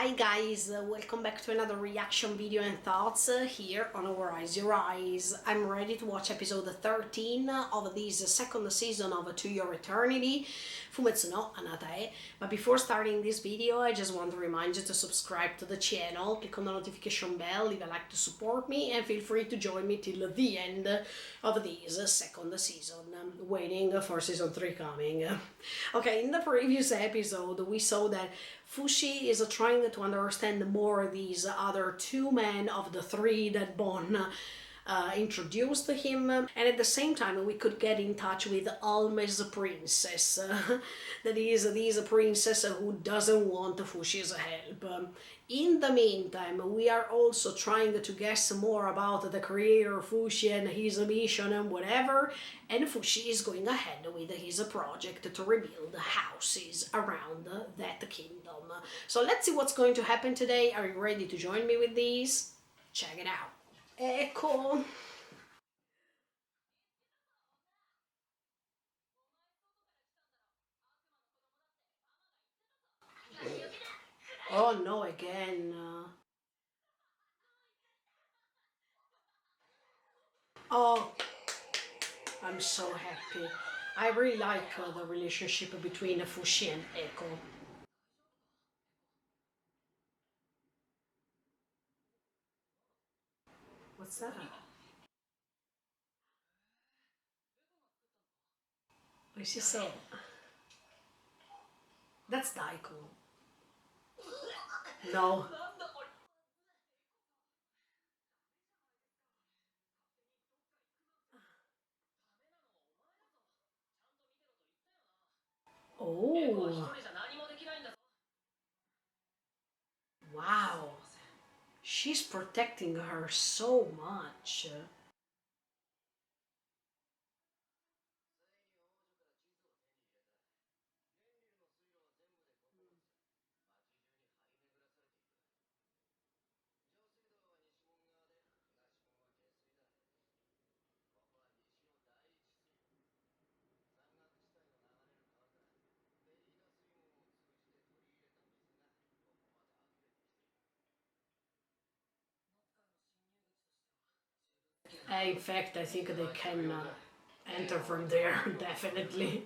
Hi guys, welcome back to another reaction video and thoughts here on Our Eyes Your Eyes. I'm ready to watch episode 13 of this second season of To Your Eternity, Fumetsu no Anata. But before starting this video, I just want to remind you to subscribe to the channel, click on the notification bell, leave a like to support me, and feel free to join me till the end of this second season, waiting for season 3 coming. Okay, in the previous episode, we saw that Fushi is trying to understand more these other two men of the three that Bon introduced to him, and at the same time we could get in touch with Alme's princess, that is this princess who doesn't want Fushi's help. In the meantime, we are also trying to guess more about the creator Fushi and his mission and whatever, and Fushi is going ahead with his project to rebuild houses around that kingdom. So let's see what's going to happen today. Are you ready to join me with these? Check it out. Ecco. Oh no, again. Oh, I'm so happy. I really like the relationship between Fushi and Echo. What's that? What she saw? That's Daiko. No. Oh. Wow. She's protecting her so much. In fact, I think they can enter from there, definitely.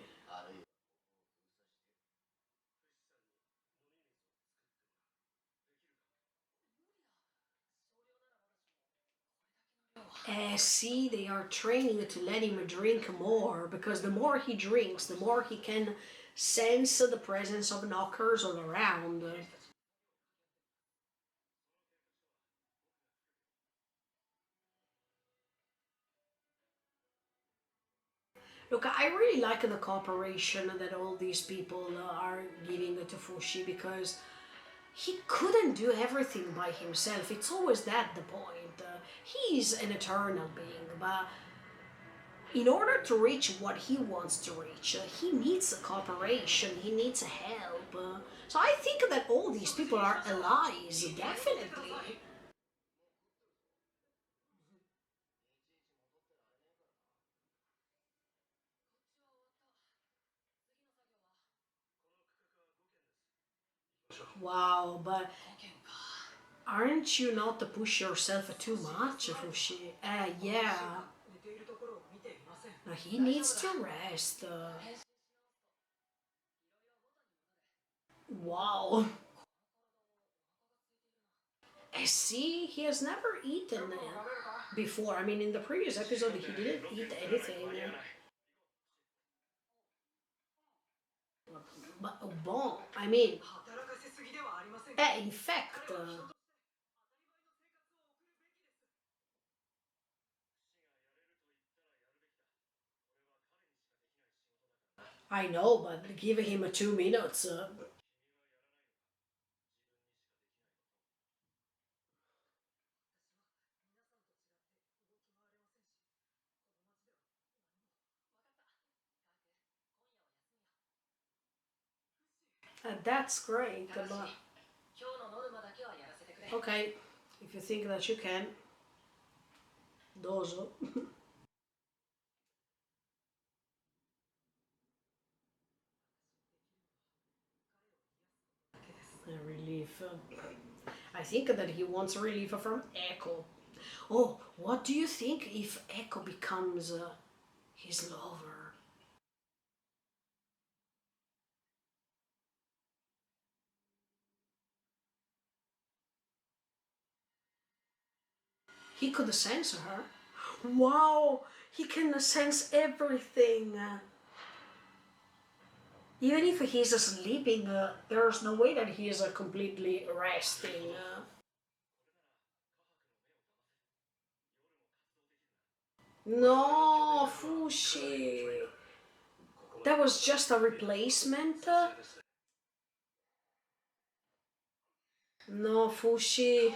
See, they are training to let him drink more, because the more he drinks, the more he can sense the presence of knockers all around. Look, I really like the cooperation that all these people are giving to Fushi, because he couldn't do everything by himself. It's always that the point. He's an eternal being, but in order to reach what he wants to reach, he needs cooperation, he needs help. So I think that all these people are allies, definitely. Wow, but aren't you not to push yourself too much, Fushi? Yeah. He needs to rest. Wow. See, he has never eaten before. I mean, in the previous episode, he didn't eat anything. But, bon, I mean, in fact, I know, but give him 2 minutes. That's great, but okay, if you think that you can, dozo. I really relief. I think that he wants relief from Echo. Oh, what do you think if Echo becomes his lover? He could sense her. Wow, he can sense everything. Even if he's sleeping, there's no way that he is completely resting. No, Fushi. That was just a replacement. No, Fushi.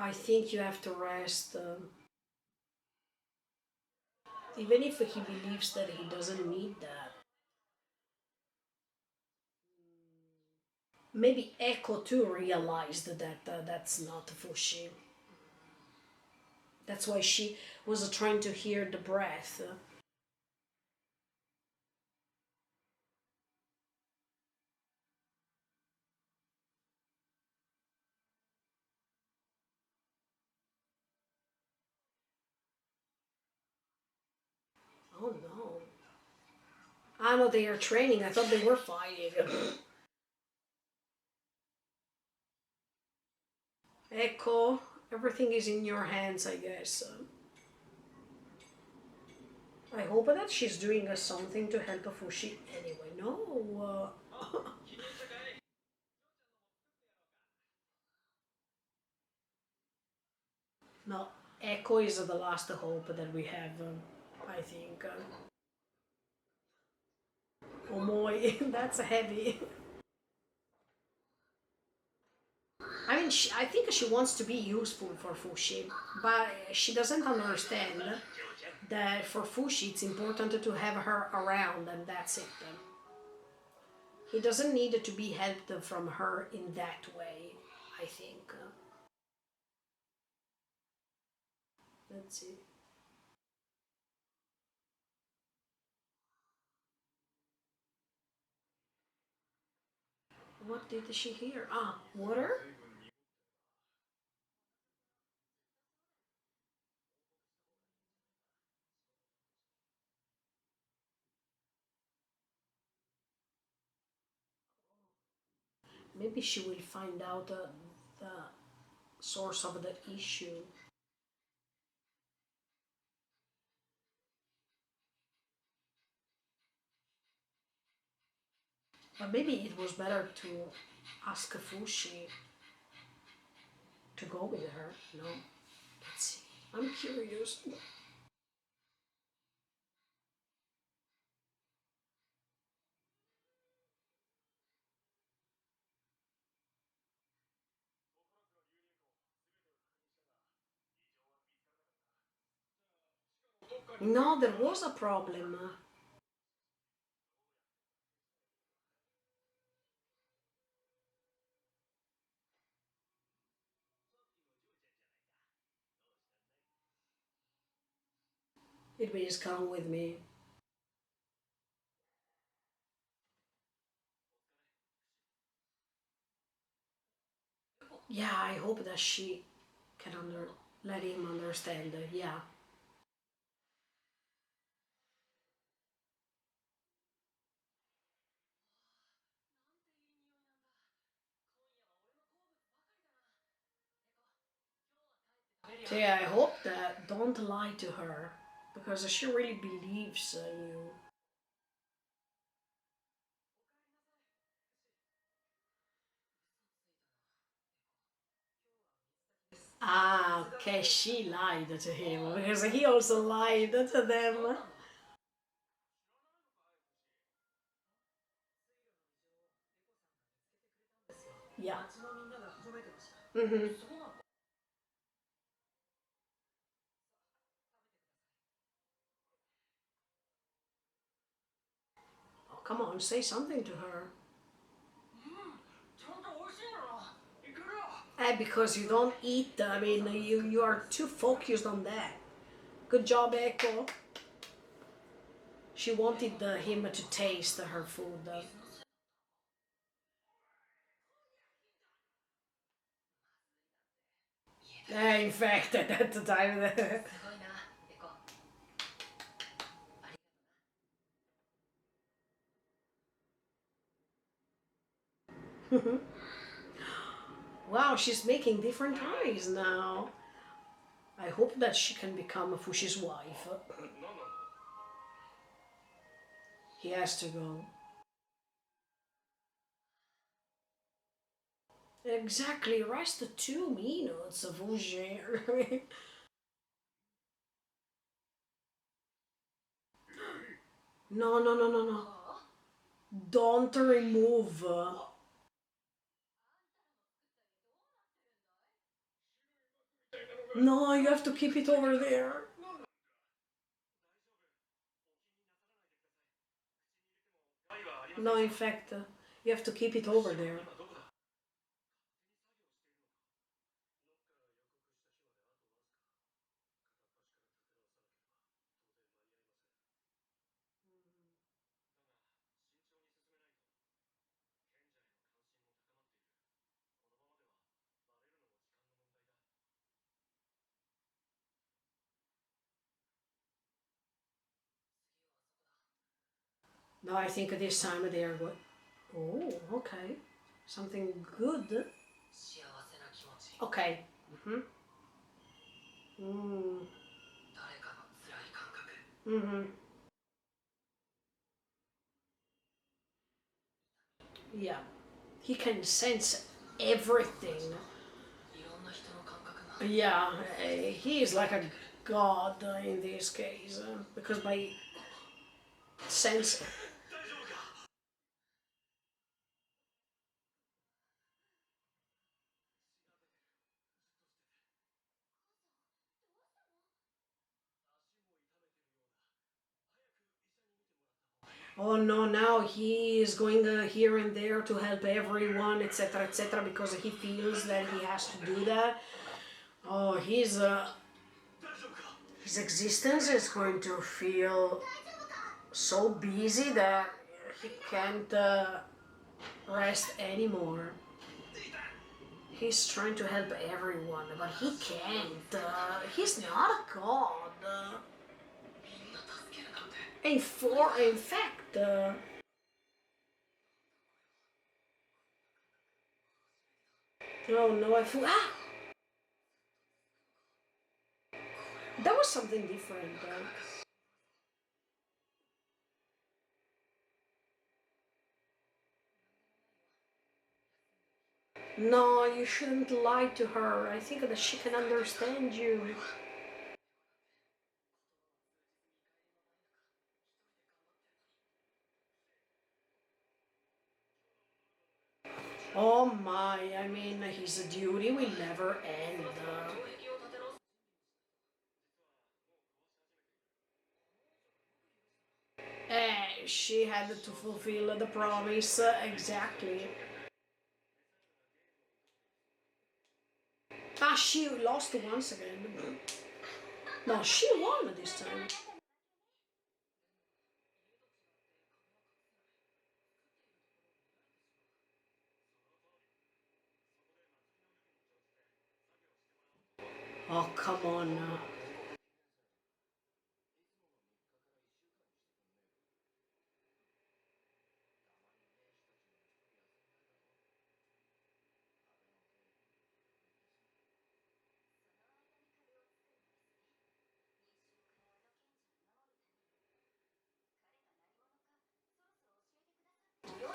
I think you have to rest. Even if he believes that he doesn't need that. Maybe Echo too realized that that's not Fushi. That's why she was trying to hear the breath. Oh no. I know they are training. I thought they were fighting. Echo, everything is in your hands, I guess. I hope that she's doing something to help Fushi anyway. No. No. Echo is the last hope that we have, I think. Oh boy, that's heavy. I mean, I think she wants to be useful for Fushi, but she doesn't understand that for Fushi it's important to have her around, and that's it. He doesn't need to be helped from her in that way, I think. Let's see. What did she hear? Ah, water? Maybe she will find out the source of the issue. But maybe it was better to ask Fushi to go with her. No? Let's see. I'm curious. No, there was a problem. It will just come with me. Yeah, I hope that she can let him understand. Yeah. So yeah, I hope that don't lie to her because she really believes you. Ah, okay, she lied to him because he also lied to them. Yeah. Hmm. Oh, come on, say something to her. Because you don't eat. I mean, you are too focused on that. Good job, Echo. She wanted him to taste her food. Infected at the time. Wow, she's making different eyes now. I hope that she can become Fushi's wife. He has to go. Exactly, rest 2 minutes, Fushi. No, no, no, no, no. Don't remove. No, you have to keep it over there. No, in fact, you have to keep it over there. No, I think this time they are good. Oh, okay. Something good. Okay. Mm-hmm. Mm. Mm-hmm. Yeah. He can sense everything. Yeah, he is like a god in this case, because by sense. Oh no, now he is going here and there to help everyone, etc., because he feels that he has to do that. Oh, his existence is going to feel so busy that he can't rest anymore. He's trying to help everyone, but he can't. He's not a god. In fact, oh no, I feel that was something different. No, you shouldn't lie to her. I think that she can understand you. Oh my, I mean, his duty will never end. She had to fulfill the promise exactly. Ah, she lost once again. No, she won this time. Oh, come on now.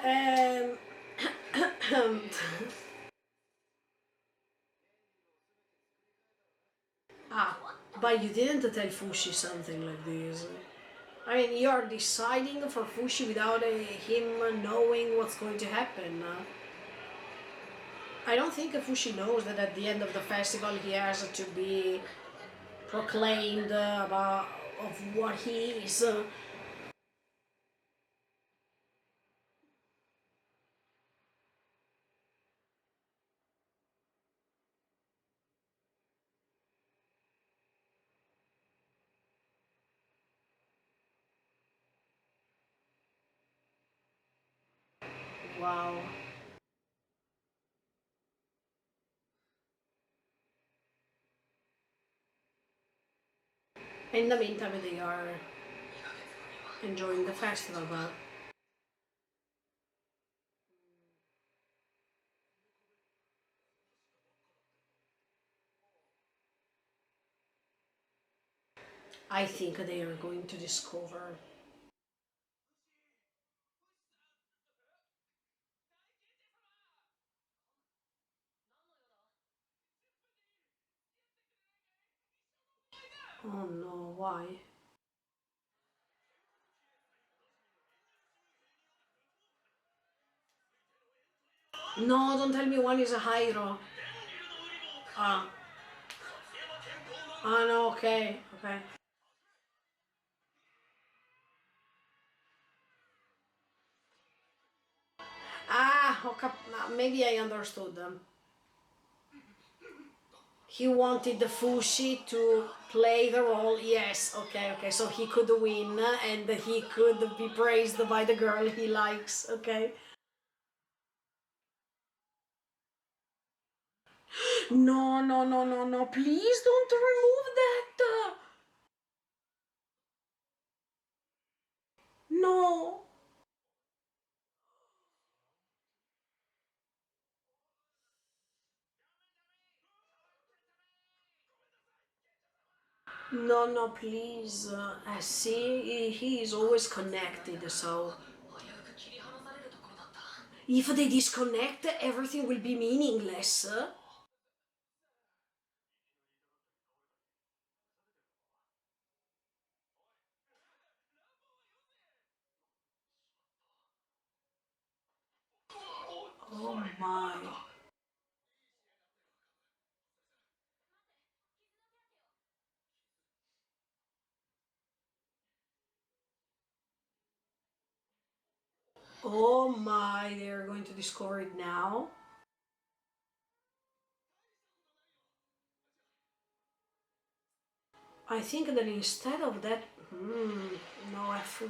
Um, ah, but you didn't tell Fushi something like this. I mean, you're deciding for Fushi without him knowing what's going to happen. I don't think Fushi knows that at the end of the festival he has to be proclaimed about of what he is. Wow. In the meantime, they are enjoying the festival, but I think they are going to discover. Oh no, why? No, don't tell me one is a Hyro. Ah, ah no, okay, okay. Ah, okay, maybe I understood them. He wanted the Fushi to play the role. Yes, okay, okay. So he could win and he could be praised by the girl he likes. Okay. No, no, no, no, no. Please don't remove that. No. No, no, please. See, he is always connected, so if they disconnect, everything will be meaningless. Oh my. Oh my, they're going to discover it now. I think that instead of that, no, I feel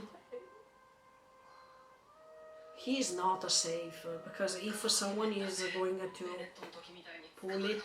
he is not a safe because if someone is going to pull it,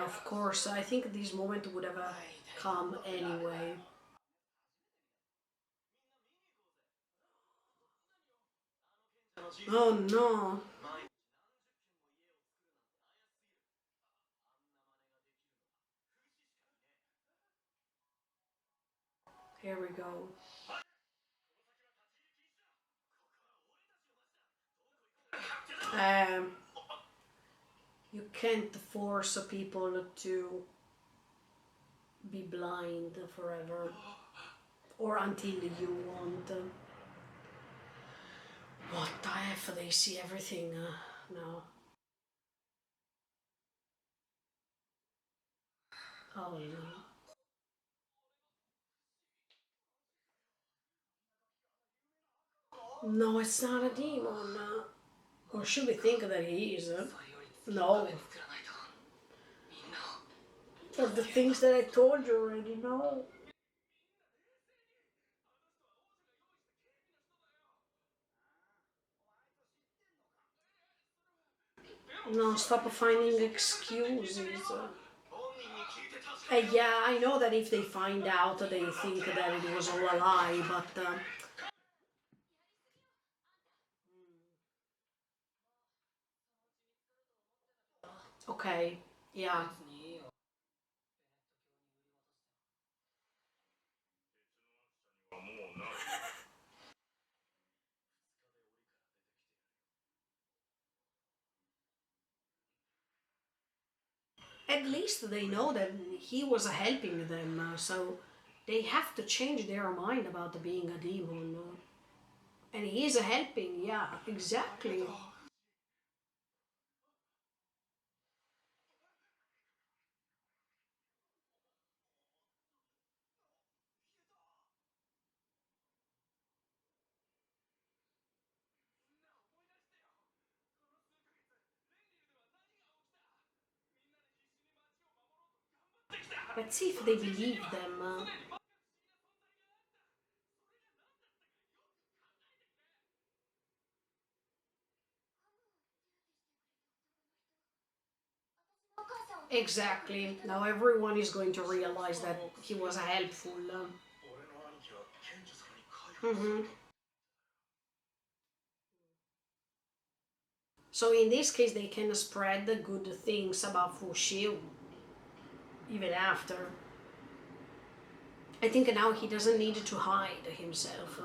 of course, I think this moment would have come anyway. Oh no! Here we go. Um, you can't force people to be blind forever or until you want. What the F? They see everything now. Oh no. No, it's not a demon. Or should we think that he is? No. For the things that I told you already, no. No, stop finding excuses. Yeah, I know that if they find out, they think that it was all a lie, but okay, yeah. At least they know that he was helping them, so they have to change their mind about being a demon. And he's helping, yeah, exactly. Let's see if they believe them. Exactly. Now everyone is going to realize that he was helpful. Mhm. So in this case, they can spread the good things about Fushio even after. I think now he doesn't need to hide himself.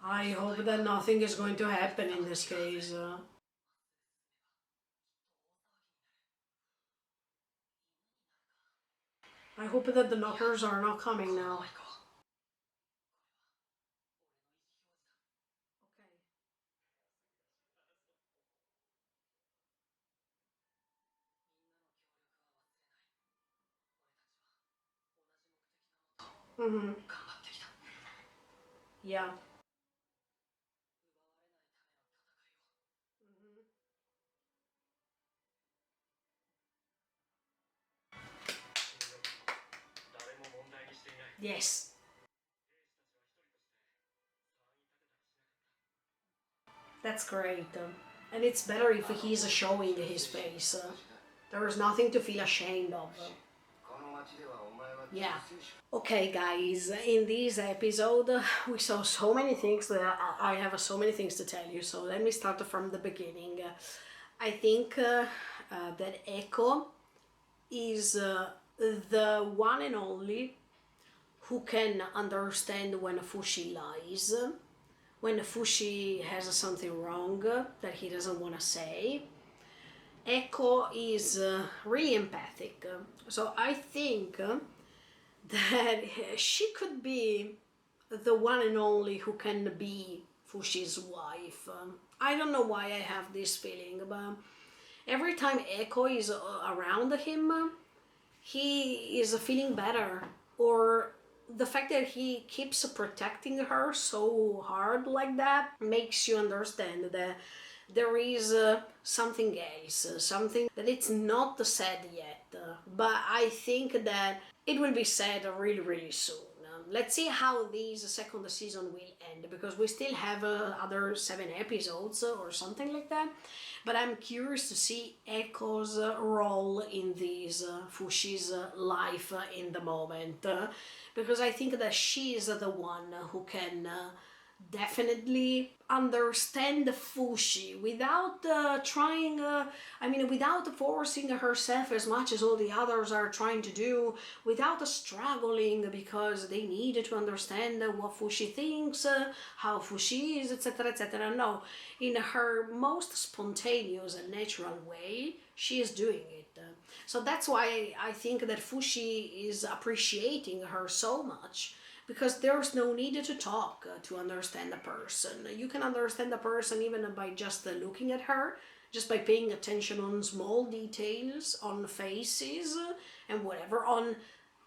I hope that nothing is going to happen in this case. I hope that the knockers are not coming now. Okay. Mm-hmm. Yeah. Mm-hmm. Yes. That's great. And it's better if he's showing his face. There is nothing to feel ashamed of. Yeah. Okay, guys, in this episode, we saw so many things that I have so many things to tell you. So let me start from the beginning. I think that Echo is the one and only who can understand when Fushi lies, when Fushi has something wrong that he doesn't want to say. Echo is really empathic. So I think that she could be the one and only who can be Fushi's wife. I don't know why I have this feeling, but every time Echo is around him, he is feeling better. Or the fact that he keeps protecting her so hard like that makes you understand that there is something else, something that it's not said yet. But I think that it will be said really, really soon. Let's see how this second season will end, because we still have other 7 episodes or something like that. But I'm curious to see Echo's role in this Fushi's life in the moment, because I think that she is the one who can definitely understand Fushi without trying, without forcing herself as much as all the others are trying to do, without struggling because they need to understand what Fushi thinks, how Fushi is, etc., etc. No, in her most spontaneous and natural way, she is doing it. So that's why I think that Fushi is appreciating her so much, because there's no need to talk to understand the person. You can understand the person even by just looking at her, just by paying attention on small details, on faces, and whatever, on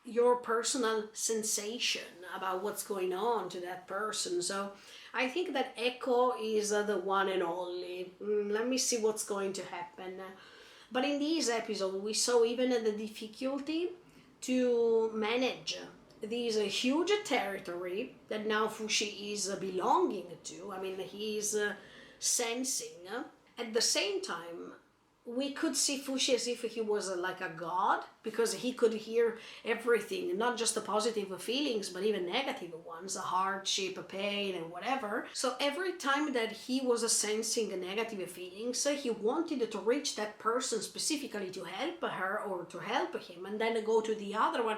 your personal sensation about what's going on to that person. So I think that Echo is the one and only. Let me see what's going to happen. But in this episode, we saw even the difficulty to manage this huge territory that now Fushi is belonging to. I mean, he's sensing. At the same time, we could see Fushi as if he was like a god, because he could hear everything, not just the positive feelings, but even negative ones, a hardship, a pain, and whatever. So every time that he was sensing negative feelings, he wanted to reach that person specifically to help her or to help him, and then go to the other one.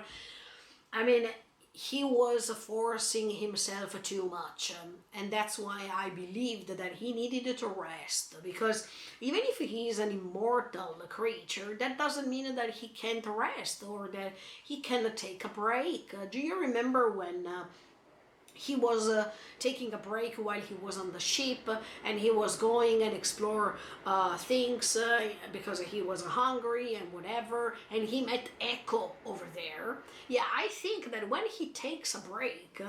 I mean, he was forcing himself too much, and that's why I believed that he needed to rest, because even if he is an immortal creature, that doesn't mean that he can't rest or that he can take a break. Do you remember when he was taking a break while he was on the ship, and he was going and explore things because he was hungry and whatever, and he met Echo over there? Yeah, I think that when he takes a break,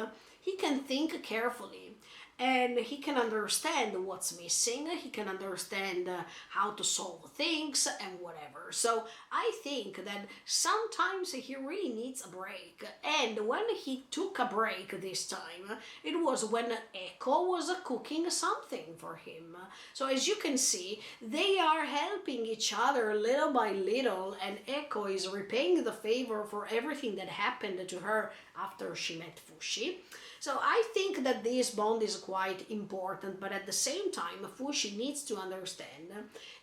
he can think carefully, and he can understand what's missing, he can understand how to solve things and whatever. So I think that sometimes he really needs a break, and when he took a break this time, it was when Echo was cooking something for him. So as you can see, they are helping each other little by little, and Echo is repaying the favor for everything that happened to her after she met Fushi. So I think that this bond is quite important, but at the same time, Fushi needs to understand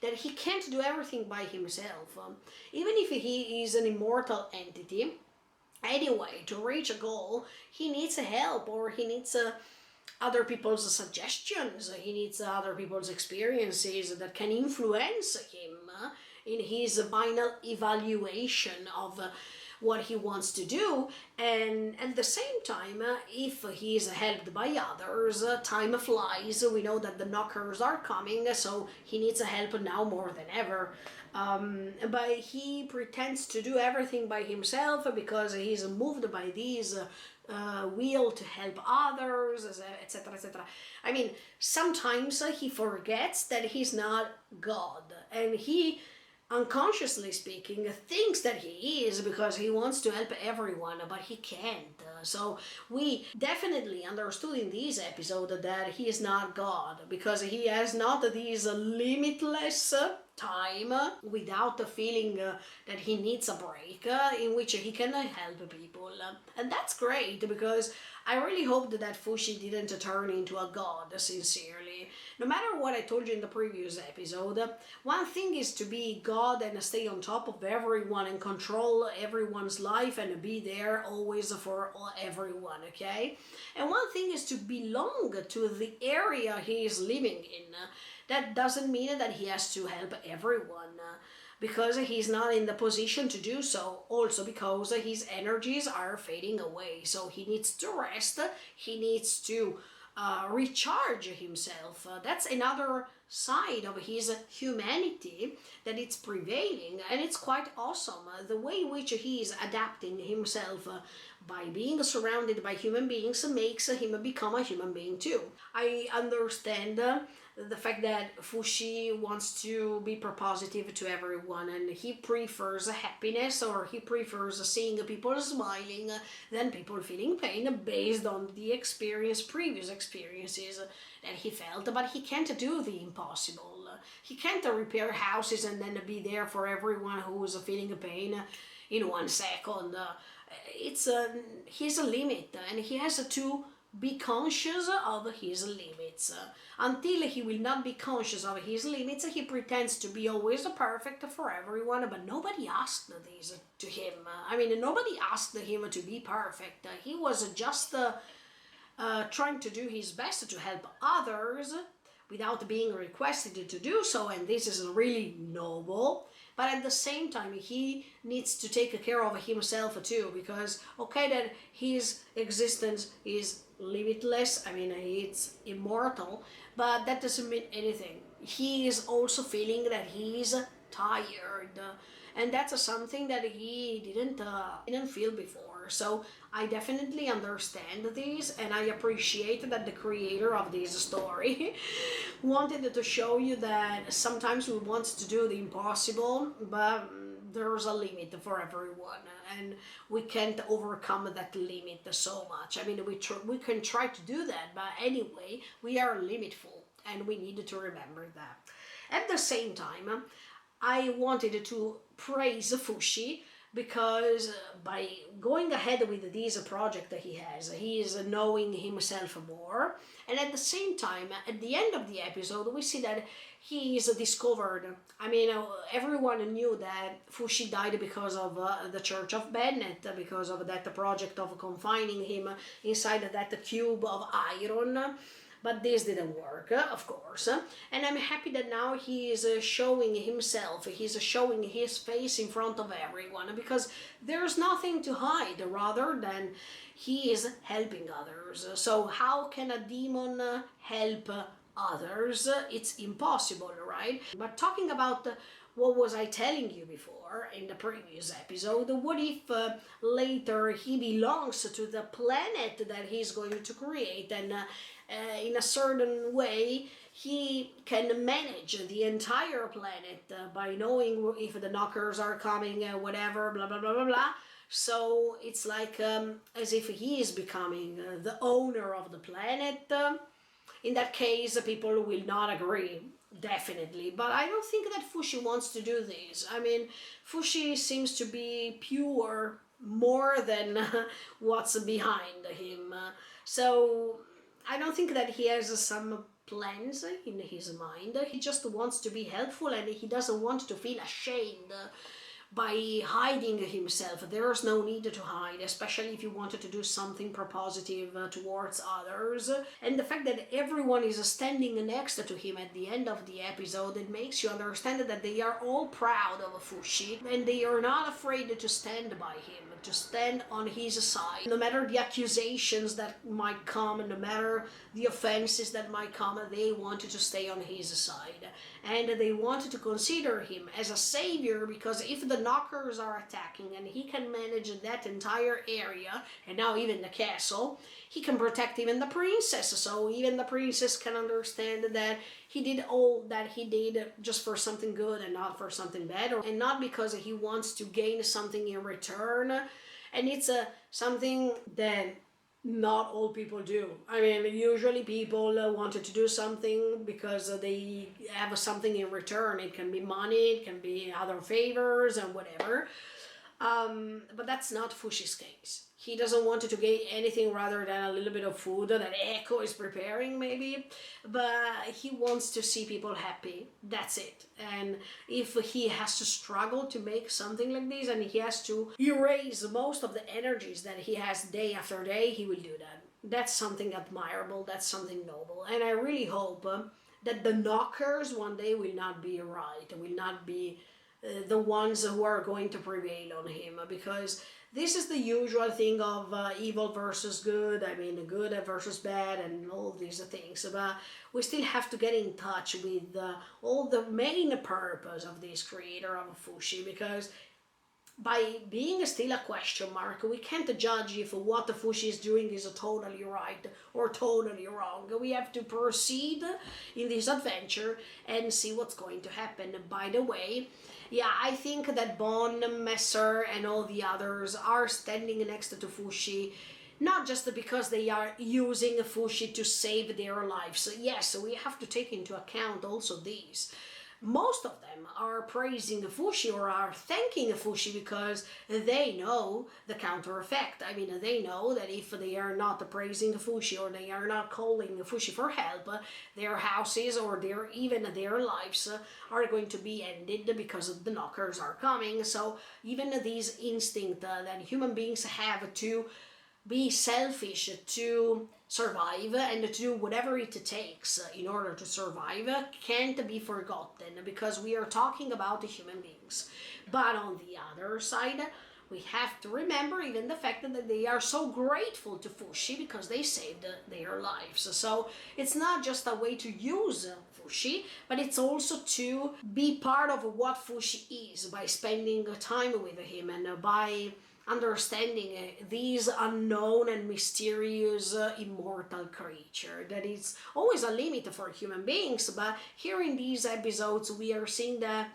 that he can't do everything by himself. Even if he is an immortal entity, anyway, to reach a goal, he needs help, or he needs other people's suggestions, he needs other people's experiences that can influence him in his final evaluation of what he wants to do. And at the same time, if he is helped by others, time flies. We know that the knockers are coming, so he needs help now more than ever. But he pretends to do everything by himself because he's moved by these will to help others, etc., etc. I mean, sometimes he forgets that he's not God, and he, unconsciously speaking, thinks that he is because he wants to help everyone, but he can't. So we definitely understood in this episode that he is not God, because he has not these limitless time without the feeling that he needs a break in which he can help people. And that's great, because I really hoped that Fushi didn't turn into a god, sincerely. No matter what I told you in the previous episode, one thing is to be God and stay on top of everyone and control everyone's life and be there always for everyone, okay? And one thing is to belong to the area he is living in. That doesn't mean that he has to help everyone, because he's not in the position to do so, also because his energies are fading away. So he needs to rest, he needs to recharge himself. That's another side of his humanity that it's prevailing, and it's quite awesome. The way in which he is adapting himself by being surrounded by human beings makes him become a human being too. I understand the fact that Fushi wants to be propositive to everyone, and he prefers happiness, or he prefers seeing people smiling than people feeling pain, based on the previous experiences that he felt. But he can't do the impossible. He can't repair houses and then be there for everyone who is feeling pain in 1 second. He's a limit, and he has to be conscious of his limits. Until he will not be conscious of his limits, he pretends to be always perfect for everyone, but nobody asked this to him. I mean, nobody asked him to be perfect. He was just trying to do his best to help others without being requested to do so, and this is really noble. But at the same time, he needs to take care of himself too, because okay, that his existence is limitless, I mean, it's immortal, but that doesn't mean anything. He is also feeling that he's tired, and that's something that he didn't feel before. So I definitely understand this, and I appreciate that the creator of this story wanted to show you that sometimes we want to do the impossible, but there's a limit for everyone, and we can't overcome that limit so much. I mean, we can try to do that, but anyway, we are limitful, and we need to remember that. At the same time, I wanted to praise Fushi, because by going ahead with this project that he is knowing himself more, and at the same time, at the end of the episode, we see that he is discovered. I mean, everyone knew that Fushi died because of the Church of Bennett, because of that project of confining him inside that cube of iron. But this didn't work, of course. And I'm happy that now he is showing himself, he's showing his face in front of everyone, because there's nothing to hide rather than he is helping others. So how can a demon help others? It's impossible, right? But talking about what was I telling you before in the previous episode? What if later he belongs to the planet that he's going to create, and in a certain way he can manage the entire planet by knowing if the knockers are coming, whatever, blah blah blah blah blah. So it's like as if he is becoming the owner of the planet. In that case, people will not agree, definitely. But I don't think that Fushi wants to do this. I mean, Fushi seems to be pure more than what's behind him. So I don't think that he has some plans in his mind. He just wants to be helpful, and he doesn't want to feel ashamed by hiding himself. There's no need to hide, especially if you wanted to do something propositive towards others. And the fact that everyone is standing next to him at the end of the episode, it makes you understand that they are all proud of Fushi, and they are not afraid to stand by him, to stand on his side. No matter the accusations that might come, no matter the offenses that might come, they wanted to stay on his side. And they wanted to consider him as a savior, because if the knockers are attacking and he can manage that entire area, and now even the castle, he can protect even the princess. So even the princess can understand that he did all that he did just for something good and not for something bad, and not because he wants to gain something in return. And it's something that not all people do. I mean, usually people wanted to do something because they have something in return. It can be money, it can be other favors and whatever. But that's not Fushi's case. He doesn't want to gain anything rather than a little bit of food that Echo is preparing, maybe. But he wants to see people happy. That's it. And if he has to struggle to make something like this, and he has to erase most of the energies that he has day after day, he will do that. That's something admirable. That's something noble. And I really hope that the knockers one day will not be right, will not be the ones who are going to prevail on him, because this is the usual thing of evil versus good. I mean, good versus bad and all these things. But we still have to get in touch with all the main purpose of this creator of Fushi, because by being still a question mark, we can't judge if what the Fushi is doing is totally right or totally wrong. We have to proceed in this adventure and see what's going to happen. By the way, yeah, I think that Bon, Messer, and all the others are standing next to Fushi, not just because they are using Fushi to save their lives. Yes, we have to take into account also these. Most of them are praising Fushi or are thanking Fushi because they know the counter effect. I mean, they know that if they are not praising Fushi or they are not calling Fushi for help, their houses or even their lives are going to be ended because the knockers are coming. So even these instincts that human beings have to be selfish, to survive, and to do whatever it takes in order to survive can't be forgotten, because we are talking about the human beings. But on the other side, we have to remember even the fact that they are so grateful to Fushi because they saved their lives. So it's not just a way to use Fushi, but it's also to be part of what Fushi is by spending time with him and by understanding this unknown and mysterious immortal creature that is always a limit for human beings. But here in these episodes we are seeing that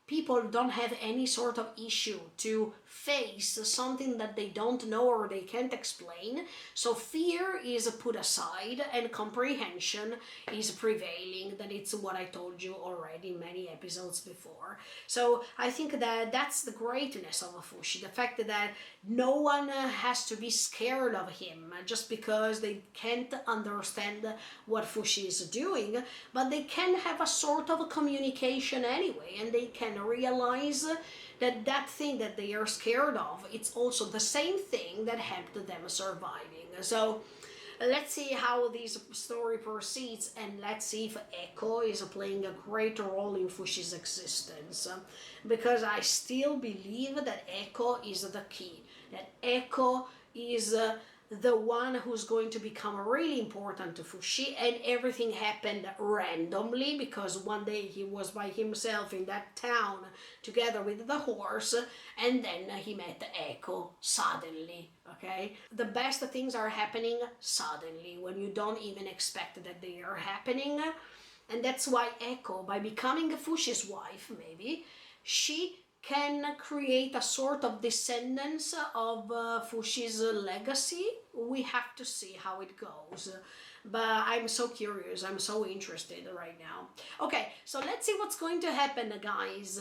people don't have any sort of issue to face something that they don't know or they can't explain. So fear is put aside and comprehension is prevailing. That it's what I told you already many episodes before. So I think that that's the greatness of Fushi, the fact that no one has to be scared of him just because they can't understand what Fushi is doing, but they can have a sort of a communication anyway, and they can realize that that thing that they are scared of, it's also the same thing that helped them surviving. So let's see how this story proceeds, and let's see if Echo is playing a great role in Fushi's existence, because I still believe that Echo is the key, that Echo is the one who's going to become really important to Fushi, and everything happened randomly because one day he was by himself in that town together with the horse, and then he met Echo suddenly. Okay, the best things are happening suddenly when you don't even expect that they are happening. And that's why Echo, by becoming Fushi's wife, maybe she can create a sort of descendants of Fushi's legacy. We have to see how it goes. But I'm so curious, I'm so interested right now. Okay, so let's see what's going to happen, guys,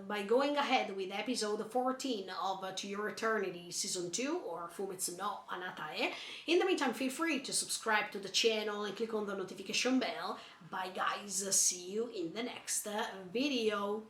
by going ahead with episode 14 of To Your Eternity Season 2, or Fumetsu no Anatae. In the meantime, feel free to subscribe to the channel and click on the notification bell. Bye, guys. See you in the next video.